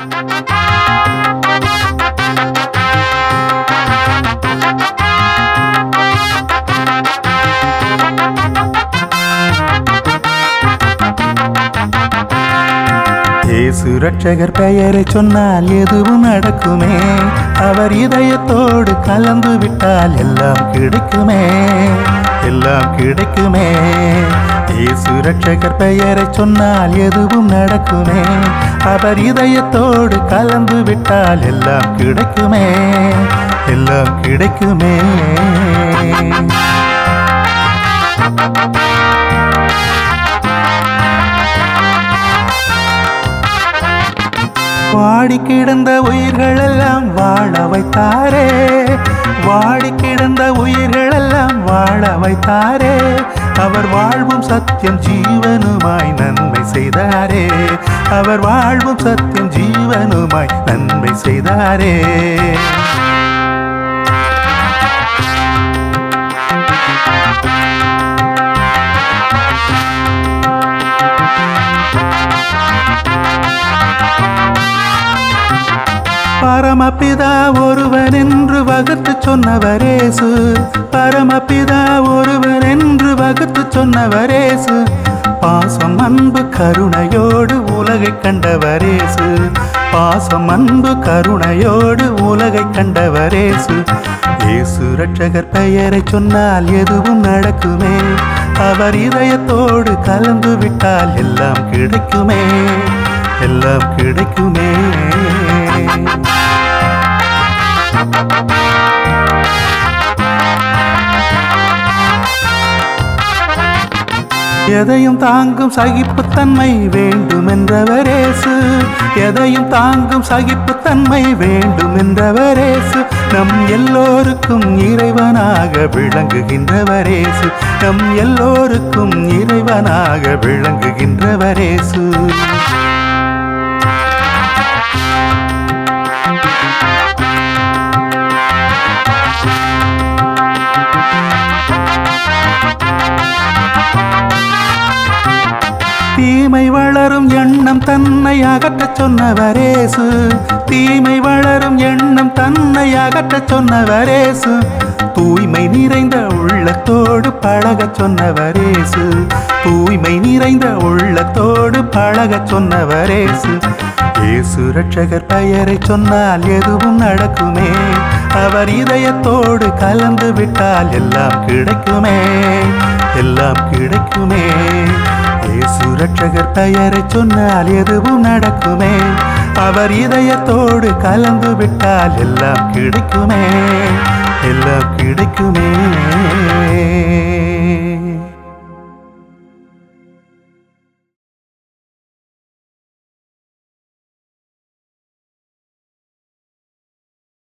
இயேசு ரட்சகர் பெயரை சொன்னால் எதுவும் நடக்குமே. அவர் இதயத்தோடு கலந்து விட்டால் எல்லாம் கிடைக்குமே, எல்லாம் கிடைக்குமே. இயேசு ரட்சகர் பெயரை சொன்னால் எதுவும் நடக்குமே. அவர் இதயத்தோடு கலந்து விட்டால் எல்லாம் கிடைக்குமே, எல்லாம் கிடைக்குமே. வாடி கிடந்த உயிர்களெல்லாம் வாழ வைத்தாரே, வாடி கிடந்த உயிர்களெல்லாம் வாழ வைத்தாரே. அவர் வாழ்வும் சத்தியம் ஜீவனுமாய் நன்மை செய்தாரே, அவர் வாழ்வும் சத்தியம் ஜீவனுமாய் நன்மை செய்தாரே. பரமபிதா ஒருவன் என்று வகுத்து சொன்னவரேசு, பரமபிதா ஒருவன் என்று வகுத்து சொன்னவரேசு. பாசம் அன்பு கருணையோடு உலகை கண்டவரேசு, பாசம் அன்பு கருணையோடு உலகை கண்டவரேசு. இயேசு ரட்சகர் பெயரை சொன்னால் எதுவும் நடக்குமே. அவர் இதயத்தோடு கலந்து விட்டால் எல்லாம் கிடைக்குமே, எல்லாம் கிடைக்குமே. எதையும் தாங்கும் சகிப்புத்தன்மை வேண்டுமென்றவரேசு, எதையும் தாங்கும் சகிப்புத்தன்மை வேண்டுமென்றவரேசு. நம் எல்லோருக்கும் இறைவனாக விளங்குகின்றவரேசு, நம் எல்லோருக்கும் இறைவனாக விளங்குகின்றவரேசு. தீமை வளரும் எண்ணம் தன்னை அகற்றச் சொன்னவரேசு, தீமை வளரும் எண்ணம் தன்னை அகற்றச் சொன்னவரேசு. தூய்மை நிறைந்த உள்ளத்தோடு பழகச் சொன்னவரேசு, தூய்மை நிறைந்த உள்ளத்தோடு பழகச் சொன்னவரேசு. இயேசு ரட்சகர் பெயரை சொன்னால் எதுவும் நடக்குமே. அவர் இதயத்தோடு கலந்து விட்டால் எல்லாம் கிடைக்குமே, எல்லாம் கிடைக்குமே. இயேசு ரட்சகர் பெயரை சொன்னால் எதுவும் நடக்குமே. அவர் இதயத்தோடு கலந்து விட்டால் எல்லாம் கிடைக்குமே, எல்லாம் கிடைக்குமே.